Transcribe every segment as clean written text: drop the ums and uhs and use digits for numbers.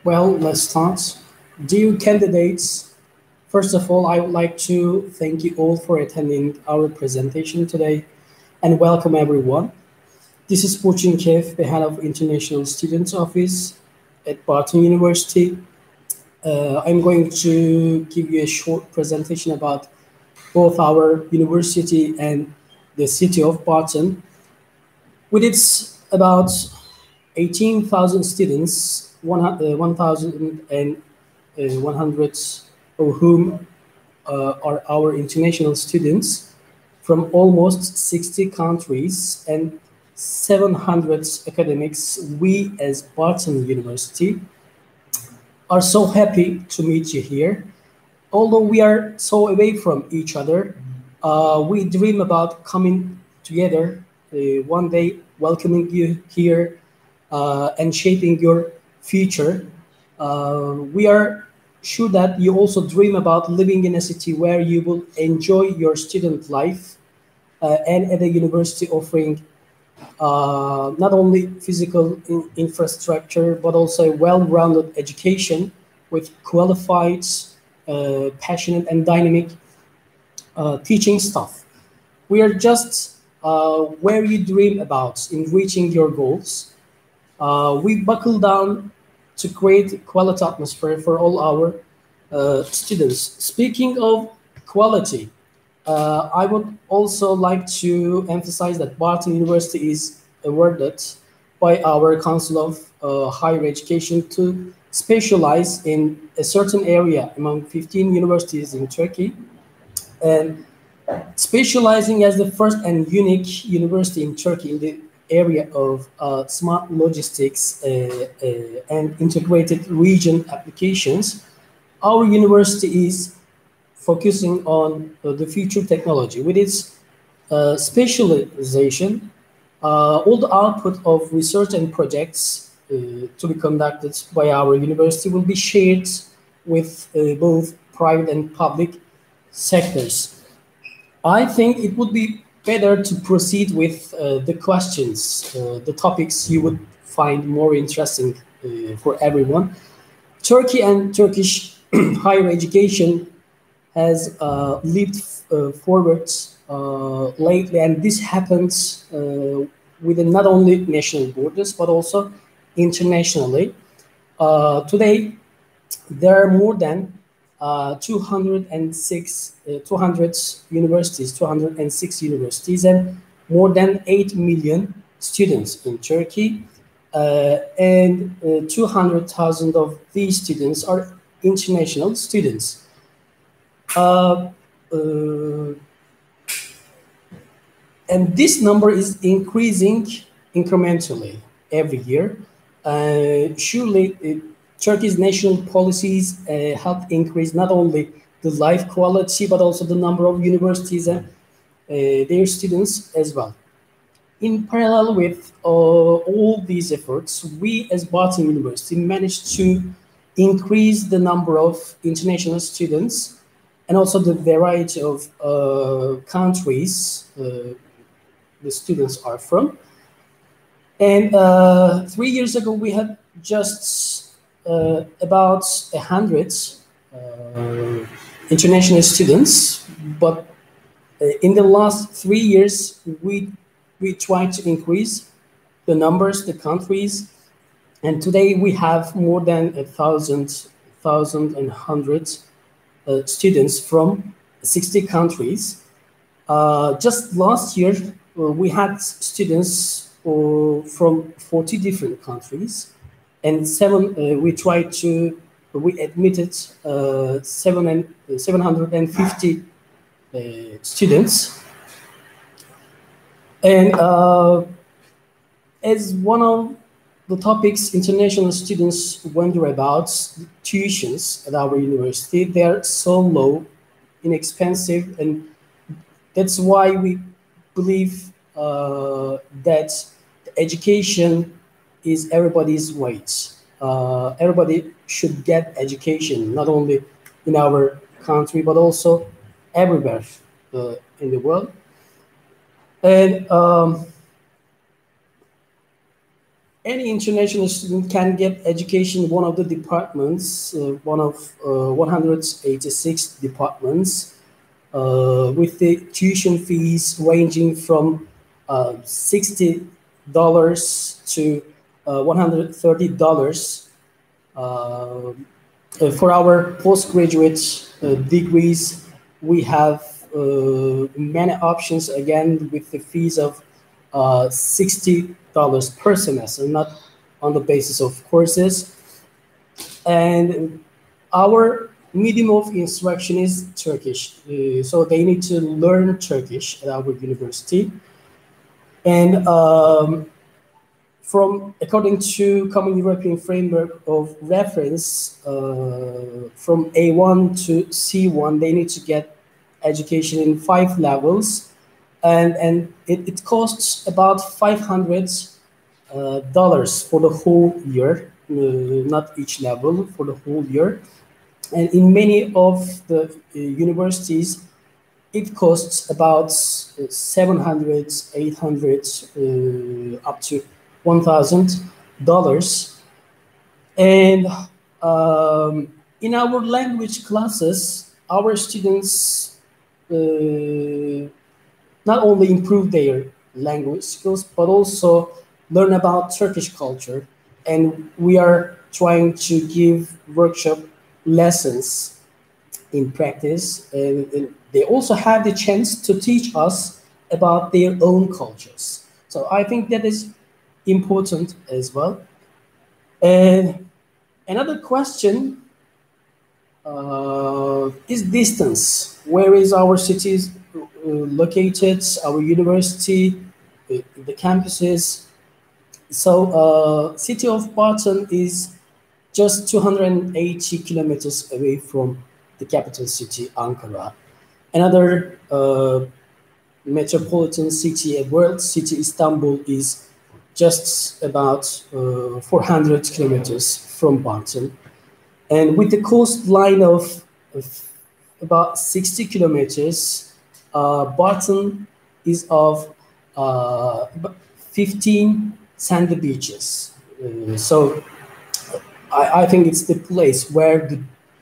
Well, let's start. Dear candidates, first of all, I would like to thank you all for attending our presentation today and welcome everyone. This is Burçin, the head of International Students Office at Bartın University. I'm going to give you a short presentation about both our university and the city of Bartın. With its about 18,000 students, 1,100 of whom are our international students from almost 60 countries and 700 academics, we as Bartın University are so happy to meet you here. Although we are so away from each other, we dream about coming together one day, welcoming you here and shaping your future. We are sure that you also dream about living in a city where you will enjoy your student life and at a university offering not only physical infrastructure, but also a well-rounded education with qualified, passionate, and dynamic teaching staff. We are just where you dream about in reaching your goals. We buckle down to create quality atmosphere for all our students. Speaking of quality, I would also like to emphasize that Bartın University is awarded by our Council of Higher Education to specialize in a certain area among 15 universities in Turkey, and specializing as the first and unique university in Turkey in the area of smart logistics and integrated region applications. Our university is focusing on the future technology. With its specialization, all the output of research and projects to be conducted by our university will be shared with both private and public sectors. I think it would be better to proceed with the questions, the topics you would find more interesting for everyone. Turkey and Turkish higher education has leaped forward lately, and this happens within not only national borders but also internationally. Today, there are more than 200 universities, 206 universities, and more than 8 million students in Turkey, and 200,000 of these students are international students. Uh, uh, and this number is increasing incrementally every year. Surely, Turkey's national policies help increase not only the life quality, but also the number of universities and their students as well. In parallel with all these efforts, we as Bartın University managed to increase the number of international students and also the variety of countries the students are from. And 3 years ago, we had just about 100 international students, but in the last 3 years, we tried to increase the numbers, the countries, and today we have more than 1,100 students from 60 countries. Just last year, we had students from 40 different countries, and we admitted 750 students. And as one of the topics international students wonder about, tuitions at our university, they are so low, inexpensive, and that's why we believe that education is everybody's right. Everybody should get education, not only in our country, but also everywhere in the world. And any international student can get education in one of the departments, one of 186 departments, with the tuition fees ranging from $60 to $130. For our postgraduate degrees, we have many options again with the fees of $60 per semester, not on the basis of courses. And our medium of instruction is Turkish, so they need to learn Turkish at our university. And from according to Common European Framework of Reference, from A1 to C1, they need to get education in 5 levels, and it costs about $500 for the whole year, not each level, for the whole year. And in many of the universities, it costs about 700, 800, up to $1,000. And in our language classes, our students not only improve their language skills, but also learn about Turkish culture. And we are trying to give workshop lessons in practice. And they also have the chance to teach us about their own cultures. So I think that is important as well. And another question is distance. Where is our cities located, our university, the campuses? So city of Bartın is just 280 kilometers away from the capital city, Ankara. Another metropolitan city, a world city, Istanbul, is just about 400 kilometers from Bartın. And with the coastline of about 60 kilometers, Bartın is of 15 sandy beaches. So I think it's the place where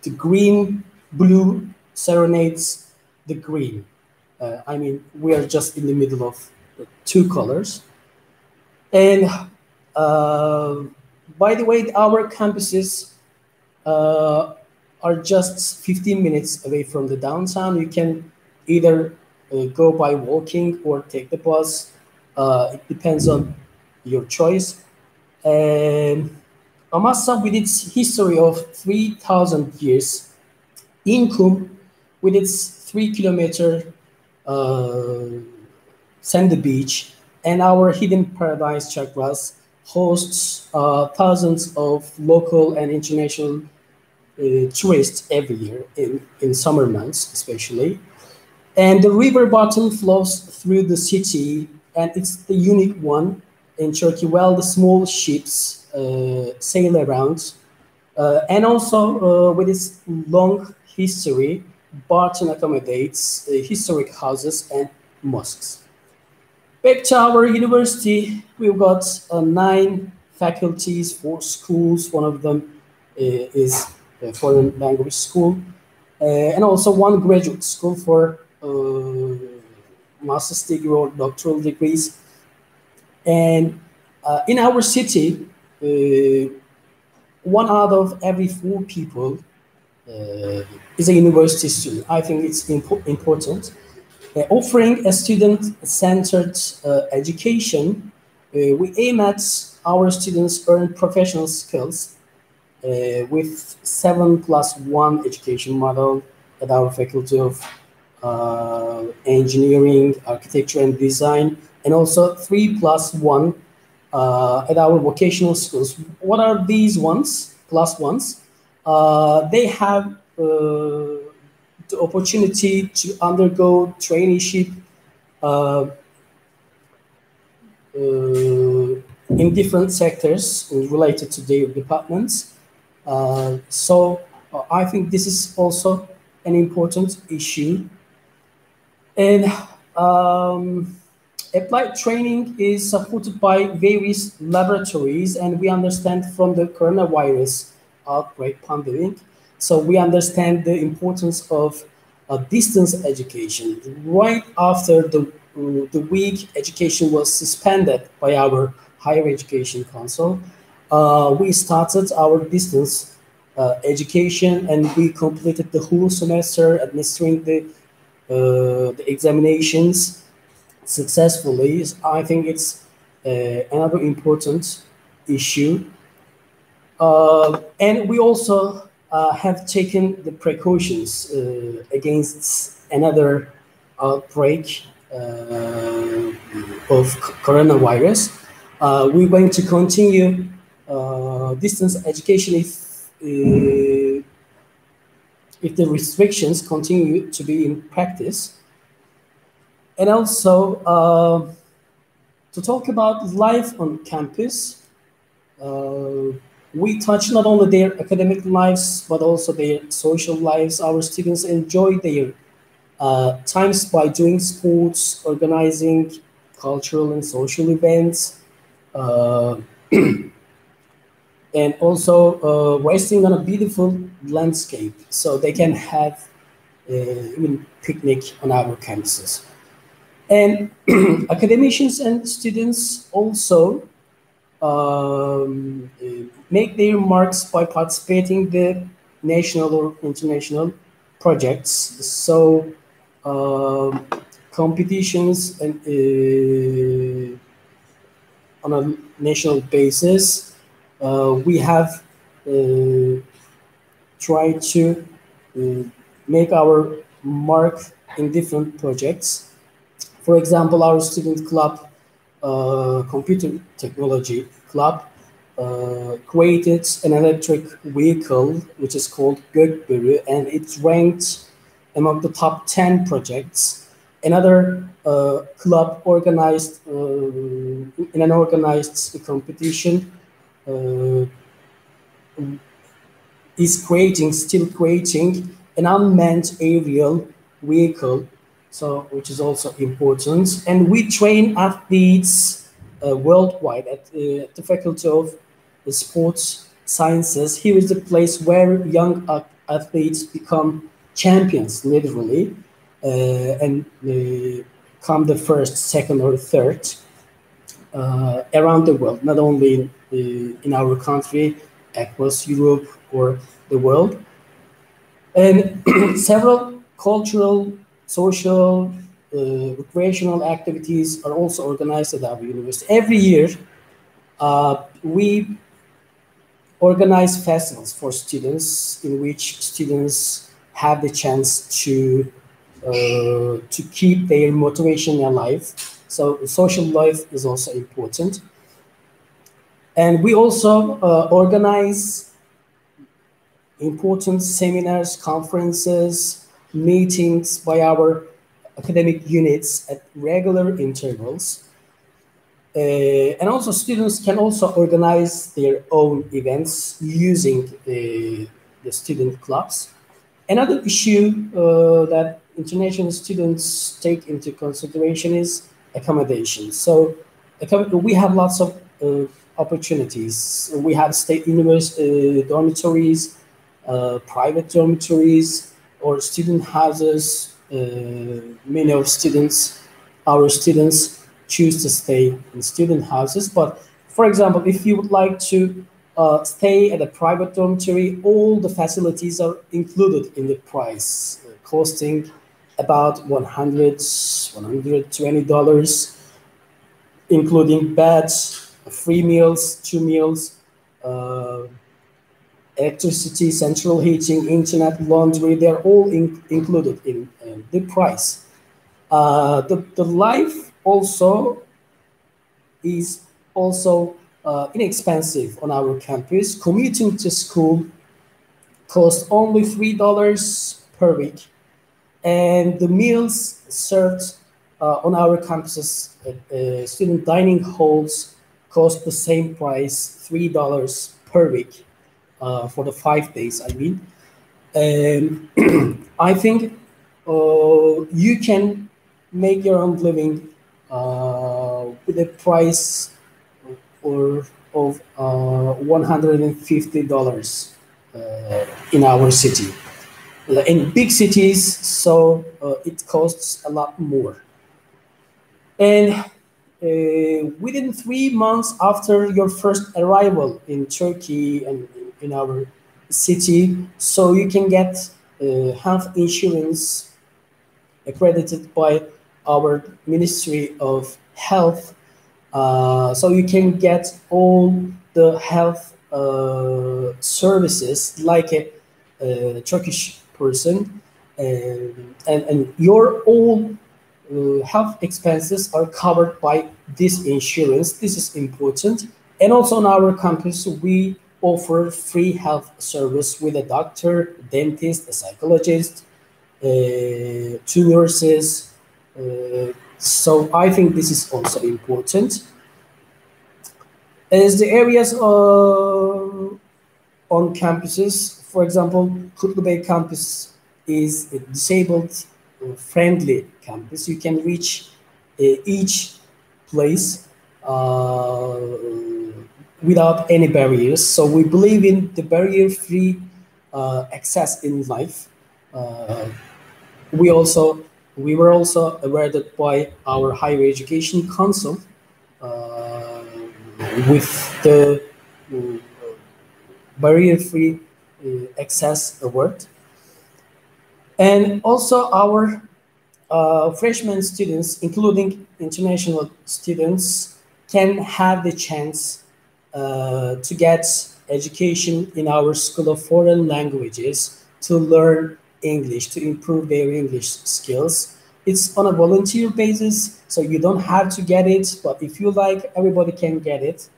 the green blue serenades the green. I mean, we are just in the middle of 2 colors. And by the way, our campuses are just 15 minutes away from the downtown. You can either go by walking or take the bus. It depends on your choice. And Amasya, with its history of 3,000 years, Inkum, with its 3-kilometer sandy beach, and our hidden paradise chakras hosts thousands of local and international tourists every year in summer months, especially. And the river Bartın flows through the city, and it's the unique one in Turkey. Well, the small ships sail around, and also with its long history, Bartın accommodates historic houses and mosques. Back to our university, we've got 9 faculties, 4 schools. One of them is a foreign language school, and also 1 graduate school for master's degree or doctoral degrees. And in our city, 1 out of every 4 people is a university student. I think it's important. Offering a student-centered education, we aim at our students earn professional skills with 7+1 education model at our Faculty of Engineering, Architecture and Design, and also 3+1 at our vocational schools. What are these ones, plus ones? They have the opportunity to undergo traineeship in different sectors related to their departments. So I think this is also an important issue. And Applied training is supported by various laboratories, and we understand from the coronavirus outbreak pandemic. So we understand the importance of distance education. Right after the week education was suspended by our higher education council, we started our distance education, and we completed the whole semester administering the examinations successfully. I think it's another important issue. And we also have taken the precautions against another outbreak of coronavirus. We're going to continue distance education if the restrictions continue to be in practice. And also, to talk about life on campus, we touch not only their academic lives, but also their social lives. Our students enjoy their times by doing sports, organizing cultural and social events, uh, and also resting on a beautiful landscape, so they can have even picnic on our campuses. And academicians and students also make their marks by participating the national or international projects. So competitions and on a national basis, we have tried to make our mark in different projects. For example, our student club, computer technology club, created an electric vehicle which is called Gökbörü, and it's ranked among the top 10 projects. Another club organized in an organized competition uh, is still creating an unmanned aerial vehicle, so which is also important. And we train athletes worldwide at the Faculty of Sports Sciences. Here is the place where young athletes become champions, literally, and come the first, second, or third around the world, not only in our country, across Europe or the world. And several cultural, social, recreational activities are also organized at our university. Every year, we organize festivals for students in which students have the chance to keep their motivation alive. So social life is also important. And we also organize important seminars, conferences, meetings by our academic units at regular intervals. And also students can also organize their own events using the student clubs. Another issue that international students take into consideration is accommodation. So we have lots of opportunities. We have state university dormitories, private dormitories, or student houses. Many of our students choose to stay in student houses. But for example, if you would like to stay at a private dormitory, all the facilities are included in the price, costing about $120, including beds, free meals, 2 meals, uh, electricity, central heating, internet, laundry. They're all included in the price. The life also is also inexpensive on our campus. Commuting to school costs only $3 per week, and the meals served on our campuses student dining halls cost the same price, $3 per week for the 5 days. I mean, I think you can make your own living with a price of $150 in our city. In big cities, so it costs a lot more. And within 3 months after your first arrival in Turkey and in our city, so you can get health insurance accredited by our Ministry of Health. So you can get all the health services like a Turkish person, and your all health expenses are covered by this insurance. This is important. And also on our campus, we offer free health service with a doctor, dentist, a psychologist, 2 nurses. So I think this is also important. As the areas on campuses, for example, Kutlu Bay campus is a disabled friendly campus. You can reach each place without any barriers. So we believe in the barrier-free access in life. We were also awarded by our Higher Education Council with the barrier-free access award. And also our freshman students, including international students, can have the chance to get education in our School of Foreign Languages, to learn English, to improve their English skills. It's on a volunteer basis, so you don't have to get it, but if you like, everybody can get it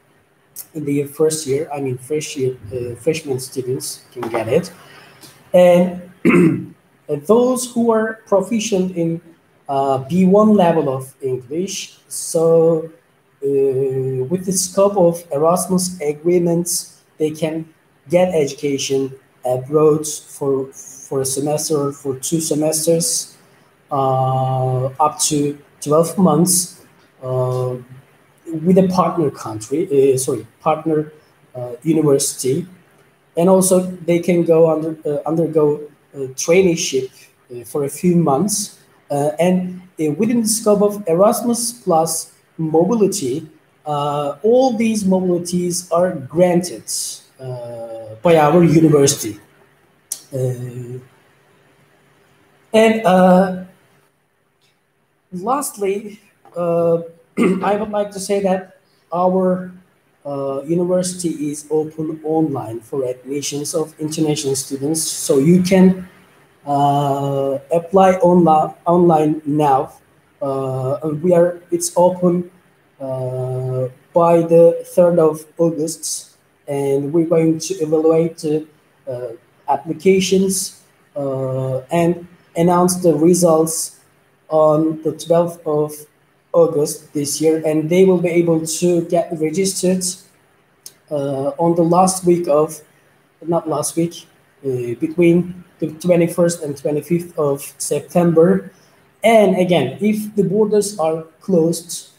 in the first year. I mean, freshman students can get it. And those who are proficient in B1 level of English, so with the scope of Erasmus agreements, they can get education abroad for a semester or for 2 semesters, up to 12 months with a partner country, partner university. And also they can go undergo traineeship for a few months. And within the scope of Erasmus plus mobility, all these mobilities are granted by our university. And lastly, I would like to say that our university is open online for admissions of international students, so you can apply online now. It's open by the 3rd of August, and we're going to evaluate applications and announce the results on the 12th of August this year, and they will be able to get registered on the between the 21st and 25th of September. And again, if the borders are closed,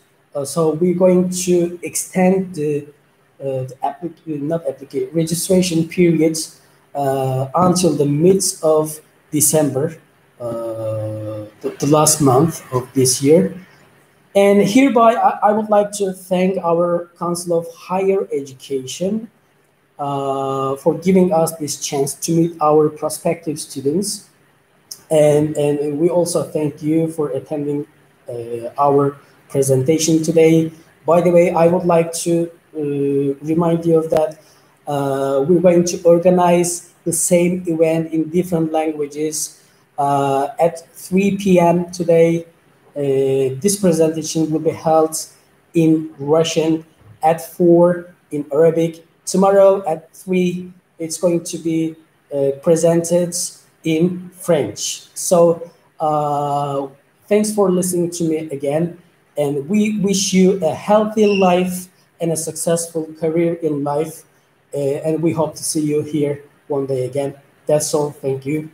so we're going to extend the registration period until the midst of December, the last month of this year. And hereby, I would like to thank our Council of Higher Education for giving us this chance to meet our prospective students. And we also thank you for attending our presentation today. By the way, I would like to remind you of that we're going to organize the same event in different languages at 3 p.m. today. This presentation will be held in Russian, at 4 in Arabic. Tomorrow at 3, it's going to be presented in French. So thanks for listening to me again, and we wish you a healthy life and a successful career in life, and we hope to see you here one day again. That's all. Thank you.